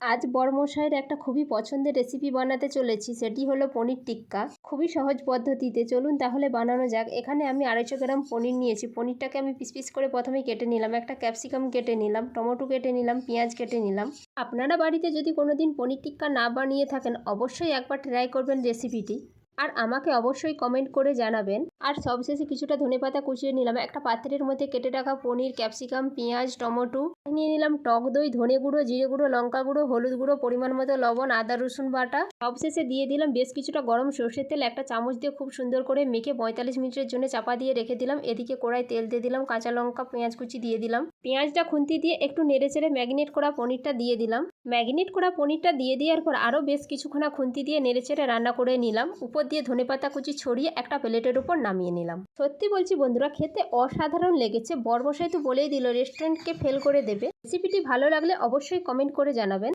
আজ বড়মশাইয়ের একটা খুবই পছন্দের রেসিপি বানাতে চলেছি, সেটি হলো পনির টিক্কা। খুবই সহজ পদ্ধতিতে, চলুন তাহলে বানানো যাক। এখানে আমি 250 গ্রাম পনির নিয়েছি। পনিরটাকে আমি পিস পিস করে প্রথমে কেটে নিলাম, একটা ক্যাপসিকাম কেটে নিলাম, টমেটো কেটে নিলাম, পেঁয়াজ কেটে নিলাম। আপনারা বাড়িতে যদি কোনোদিন পনির টিক্কা না বানিয়ে থাকেন, অবশ্যই একবার ট্রাই করবেন রেসিপিটি, আর আমাকে অবশ্যই কমেন্ট করে জানাবেন। আর সবশেষে কিছুটা ধনেপাতা কুচিয়ে নিলাম। একটা পাত্রের মধ্যে কেটে রাখা পনির, ক্যাপসিকাম, পেঁয়াজ, টমেটো নিয়ে নিলাম, টক দই, ধনে গুঁড়ো, জিরে গুঁড়ো, লঙ্কা গুঁড়ো, হলুদ গুঁড়ো, পরিমাণ মতো লবণ, আদা রসুন বাটা। সবশেষে দিয়ে দিলাম বেশ কিছুটা গরম সর্ষের তেল। একটা চামচ দিয়ে খুব সুন্দর করে মেখে 45 মিনিটের জন্য চাপা দিয়ে রেখে দিলাম। এদিকে কড়াই তেল দিয়ে দিলাম, কাঁচা লঙ্কা, পেঁয়াজ কুচি দিয়ে দিলাম। পেঁয়াজটা খুন্তি দিয়ে একটু নেড়েচেড়ে ম্যাগনেট করা পনিরটা দিয়ে দিলাম। ম্যাগনেট করা পনিরটা দিয়ে দেওয়ার পর আরও বেশ কিছুক্ষণ খুন্তি দিয়ে নেড়েচেড়ে রান্না করে নিলাম। উপর দিয়ে ধনেপাতা কুচি ছড়িয়ে একটা প্লেটের উপর নামিয়ে নিলাম। সত্যি বলছি বন্ধুরা, খেতে অসাধারণ লেগেছে। বড়মশাই তো বলেই দিল রেস্টুরেন্টকে ফেল করে দেবে। রেসিপিটি ভালো লাগলে অবশ্যই কমেন্ট করে জানাবেন।